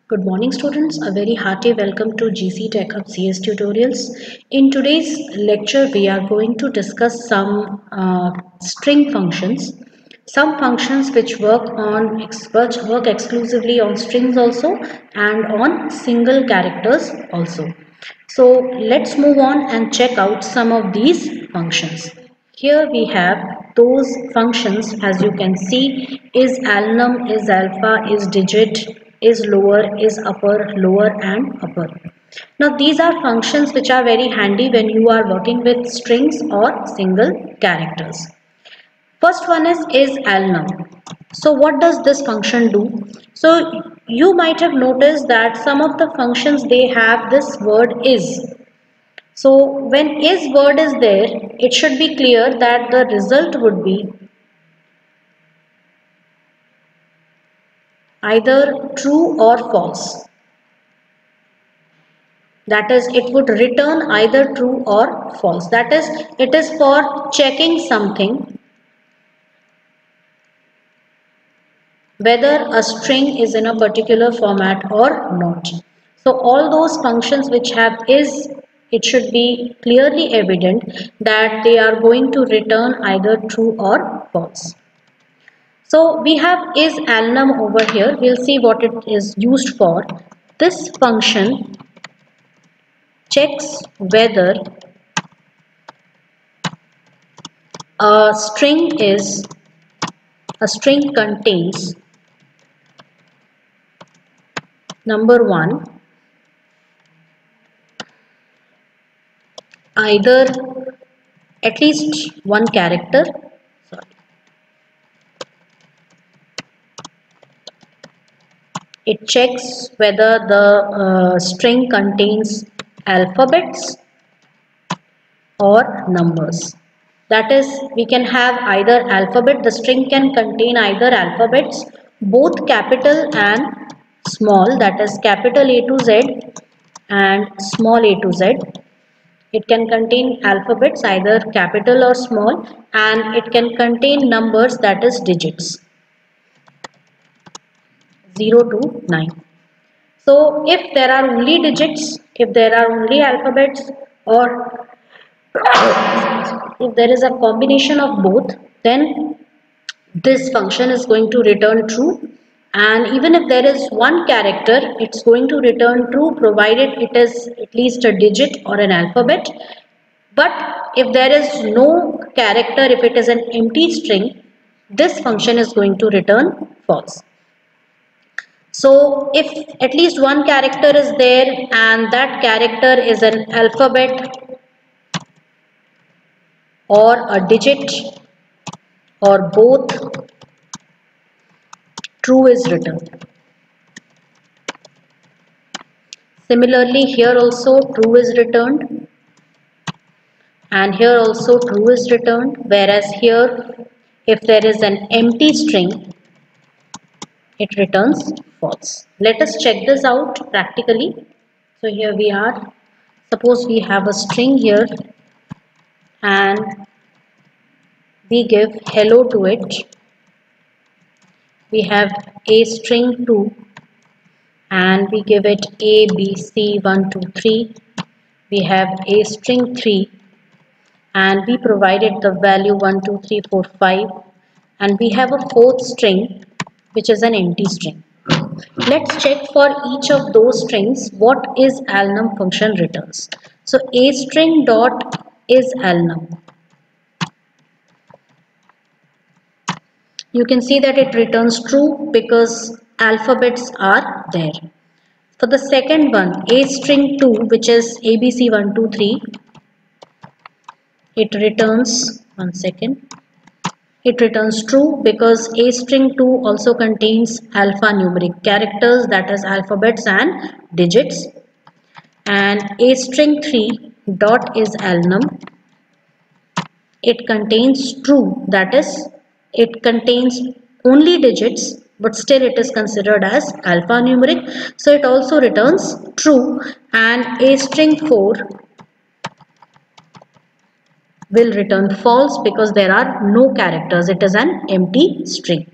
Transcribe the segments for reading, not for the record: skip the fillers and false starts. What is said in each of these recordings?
Good morning students, a very hearty welcome to GC Tech Hub CS tutorials. In today's lecture we are going to discuss some string functions, some functions which work exclusively on strings also and on single characters also. So let's move on and check out some of these functions. Here we have those functions as you can see is alnum, is alpha, is digit, is lower, is upper, lower and upper. Now these are functions which are very handy when you are working with strings or single characters. First one is alnum. So what does this function do? So you might have noticed that some of the functions they have this word is. So when is word is there, it should be clear that the result would be either true or false. That is, it would return either true or false. That is, it is for checking something, whether a string is in a particular format or not. So all those functions which have is, it should be clearly evident that they are going to return either true or false. So we have is alnum over here. We'll see what it is used for. This function checks whether a string contains number one, either at least one character. Sorry. It checks whether the string contains alphabets or numbers. That is, we can have either alphabet, the string can contain either alphabets, both capital and small, that is capital A to Z and small a to Z. It can contain alphabets, either capital or small, and it can contain numbers, that is digits, 0 to 9. So if there are only digits, if there are only alphabets, or if there is a combination of both, then this function is going to return true. And even if there is one character, it's going to return true provided it is at least a digit or an alphabet. But if there is no character, if it is an empty string, this function is going to return false. So if at least one character is there and that character is an alphabet or a digit or both, true is returned. Similarly, here also true is returned and here also true is returned, whereas here if there is an empty string, it returns false. Let us check this out practically. So here we are. Suppose we have a string here and we give hello to it. We have a string 2 and we give it a, b, c, 1, 2, 3. We have a string 3 and we provided the value 1, 2, 3, 4, 5, and we have a fourth string which is an empty string. Let's check for each of those strings what is alnum function returns. So a string dot is alnum. You can see that it returns true because alphabets are there. For the second one, a string 2, which is abc 1, 2, 3, it returns, one second, it returns true because a string 2 also contains alphanumeric characters, that is alphabets and digits. And a string 3 dot is alnum. It contains true, that is it contains only digits, but still it is considered as alphanumeric, so it also returns true. And a string 4 will return false because there are no characters, it is an empty string.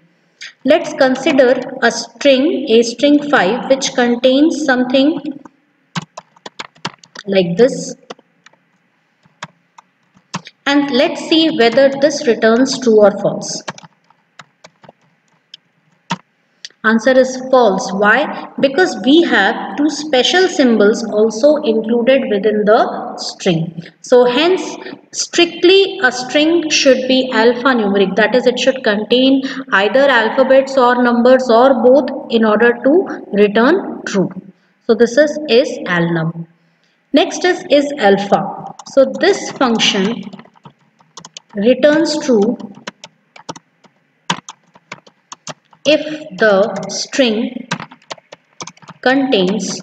Let's consider a string 5, which contains something like this, and let's see whether this returns true or false. Answer is false. Why? Because we have two special symbols also included within the string. So hence strictly a string should be alphanumeric, that is, it should contain either alphabets or numbers or both in order to return true. So this is alnum. Next is alpha. So this function returns true if the string contains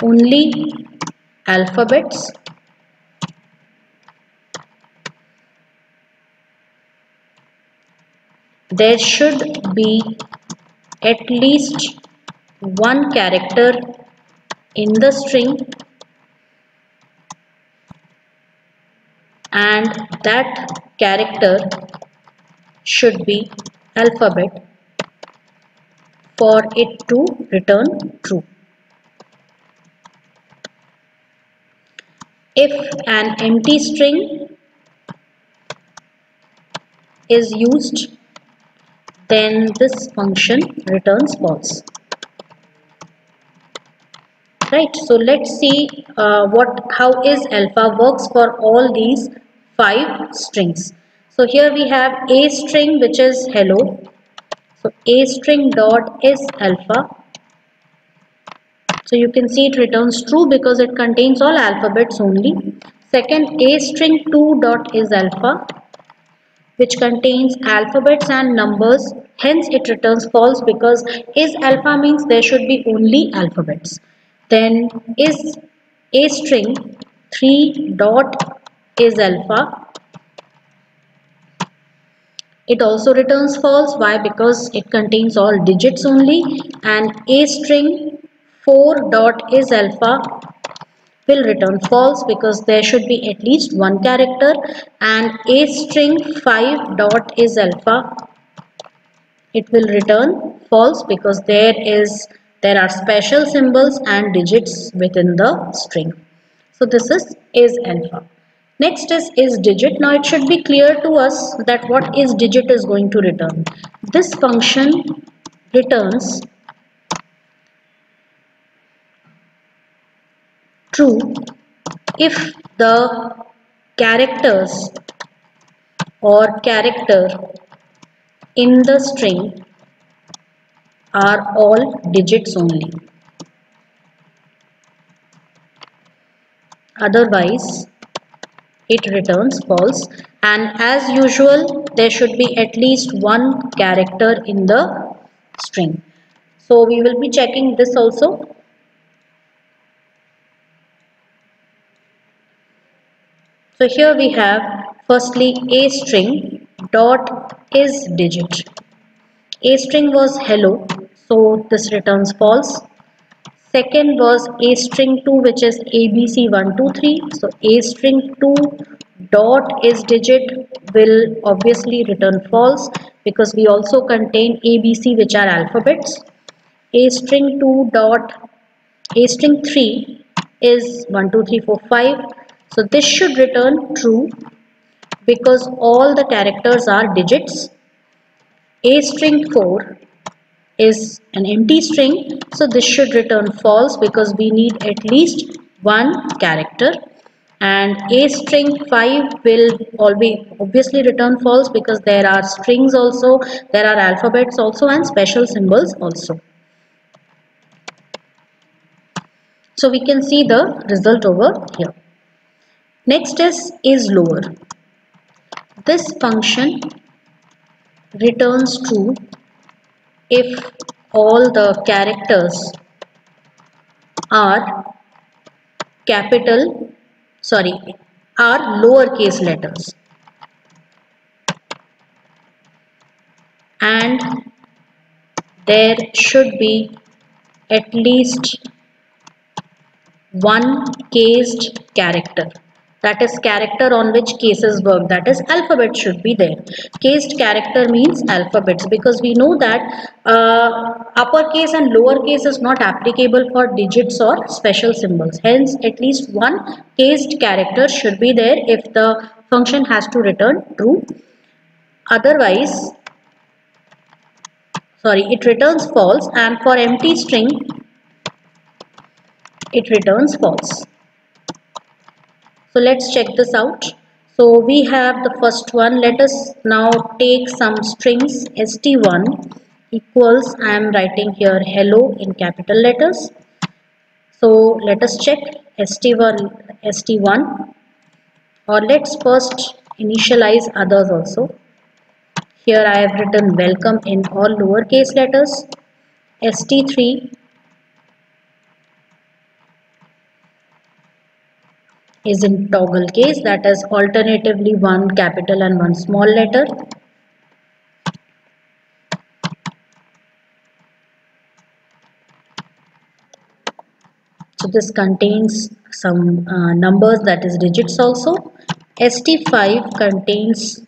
only alphabets there should be at least one character in the string, and that character should be alphabet for it to return true. If an empty string is used, then this function returns false. Right, so let's see how is alpha works for all these 5 strings. So here we have a string which is hello. So a string dot is alpha. So you can see it returns true because it contains all alphabets only. Second, a string 2 dot is alpha, which contains alphabets and numbers. Hence it returns false because is alpha means there should be only alphabets. Then is a string 3 dot is alpha. It also returns false. Why? Because it contains all digits only. And a string 4 dot is alpha will return false because there should be at least one character. And a string 5 dot is alpha, it will return false because there are special symbols and digits within the string. So this is alpha. Next is digit. Now it should be clear to us that what is digit is going to return. This function returns true if the characters or character in the string are all digits only. Otherwise it returns false, and as usual there should be at least one character in the string. So we will be checking this also. So here we have firstly a string dot is digit. A string was hello, so this returns false. Second was a string 2, which is ABC123. So a string 2 dot is digit will obviously return false because we also contain ABC, which are alphabets. A string 2 dot a string 3 is 1 2 3 4 5. So this should return true because all the characters are digits. A string 4 is an empty string, so this should return false because we need at least one character. And a string 5 will always obviously return false because there are strings also, there are alphabets also, and special symbols also. So we can see the result over here. Next is lower. This function returns true if all the characters are are lowercase letters, and there should be at least one cased character. that is character on which cases work, that is alphabet should be there. Cased character means alphabets, because we know that uppercase and lowercase is not applicable for digits or special symbols. Hence at least one cased character should be there if the function has to return true. Otherwise, sorry, it returns false, and for empty string it returns false. So let's check this out. So we have the first one. Let us now take some strings. st1 equals, I am writing here hello in capital letters. So let us check st1, or let's first initialize others also. Here I have written welcome in all lowercase letters. st3 is in toggle case, that is alternatively one capital and one small letter. So this contains some numbers, that is digits also. st5 contains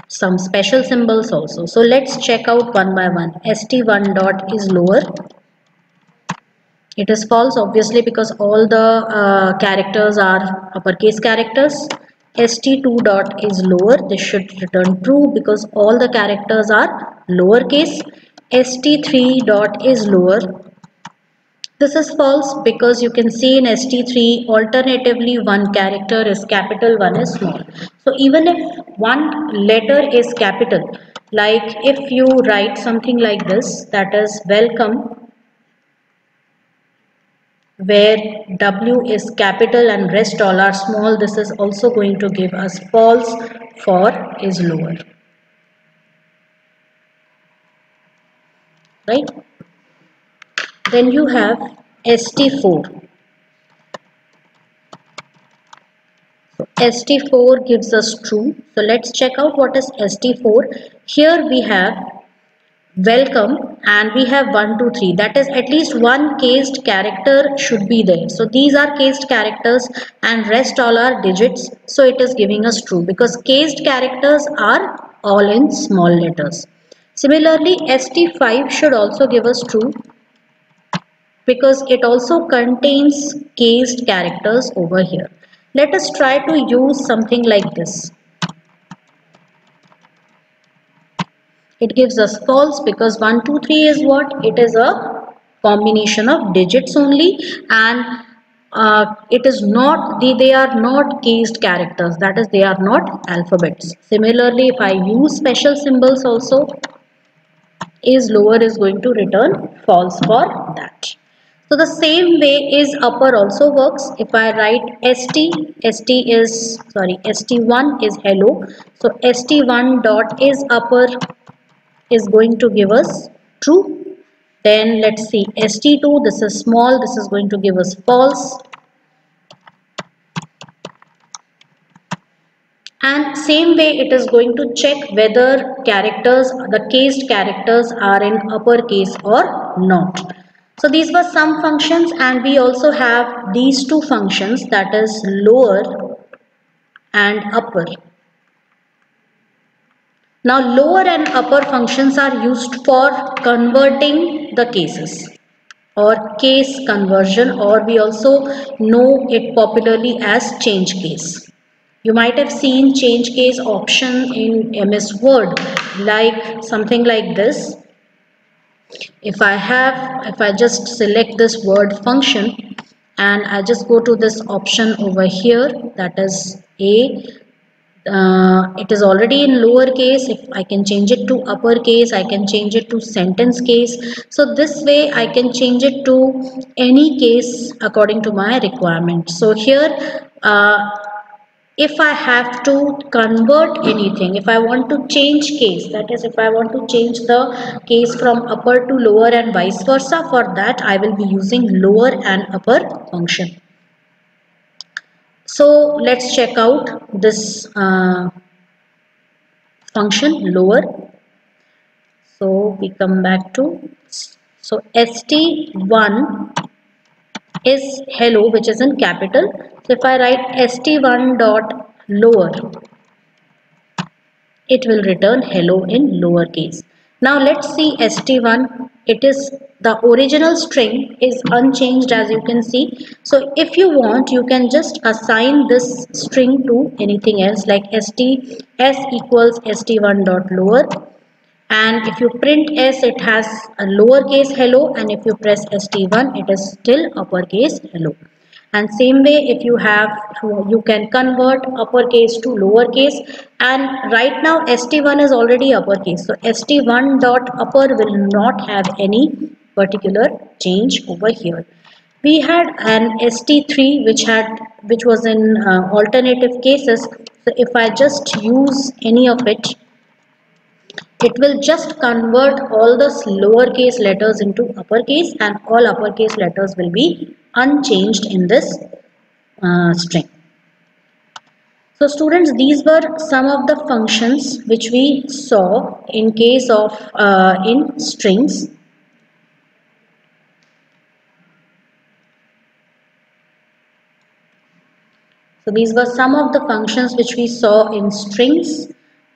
some special symbols also. So let's check out one by one. st1 dot is lower. It is false obviously because all the characters are uppercase characters. st2 dot is lower. This should return true because all the characters are lowercase. st3 dot is lower. This is false because you can see in st3 alternatively one character is capital, one is small. So even if one letter is capital, like if you write something like this, that is welcome, where W is capital and rest all are small, this is also going to give us false. For is lower, right? Then you have st4. So st4 gives us true. So let's check out what is st4. Here we have welcome and we have 1 2 3, that is at least one cased character should be there. So these are cased characters and rest all are digits, so it is giving us true because cased characters are all in small letters. Similarly, st5 should also give us true because it also contains cased characters over here. Let us try to use something like this. It gives us false because 1 2 3 is what? It is a combination of digits only, and it is not, they are not cased characters, that is they are not alphabets. Similarly, if I use special symbols also, is lower is going to return false for that. So the same way is upper also works. If I write st1 is hello, so st1 dot is upper is going to give us true. Then let's see st2, this is small, this is going to give us false. And same way it is going to check whether characters, the cased characters are in uppercase or not. So these were some functions, and we also have these two functions, that is lower and upper. Now lower and upper functions are used for converting the cases or case conversion, or we also know it popularly as change case. You might have seen change case option in MS Word, like something like this. If I just select this word function and I just go to this option over here, that is A, it is already in lowercase. If I can change it to uppercase, I can change it to sentence case. So this way I can change it to any case according to my requirement. So here if I have to convert anything, if I want to change case, that is if I want to change the case from upper to lower and vice versa, for that I will be using lower and upper function. So let's check out this function lower. So we come back to So st1 is hello, which is in capital. So if I write st1 dot lower, it will return hello in lowercase. Now let's see st1. It is the original string is unchanged, as you can see. So if you want, you can just assign this string to anything else, like s equals st1 dot lower, and if you print s, it has a lowercase hello, and if you press st1, it is still uppercase hello. And same way, if you have you can convert uppercase to lowercase, and right now st1 is already uppercase, so st1 dot upper will not have any particular change over here. We had an st3 which was in alternative cases. So if I just use any of it, it will just convert all the lowercase letters into uppercase, and all uppercase letters will be unchanged in this string. So students, these were some of the functions which we saw in case of in strings. So these were some of the functions which we saw in strings.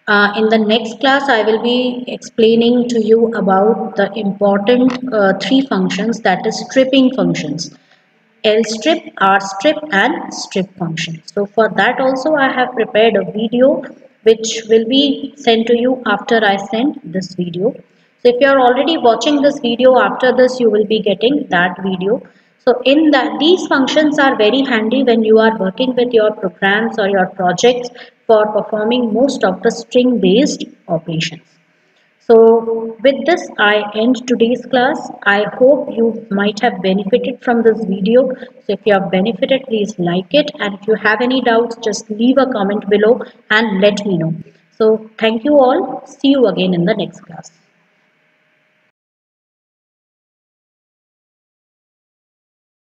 In the next class, I will be explaining to you about the important three functions, that is stripping functions. Lstrip, rstrip and strip function. So for that also I have prepared a video which will be sent to you after I send this video. So if you are already watching this video, after this you will be getting that video. So in that, these functions are very handy when you are working with your programs or your projects for performing most of the string based operations. So with this, I end today's class. I hope you might have benefited from this video. So if you have benefited, please like it. And if you have any doubts, just leave a comment below and let me know. So thank you all. See you again in the next class.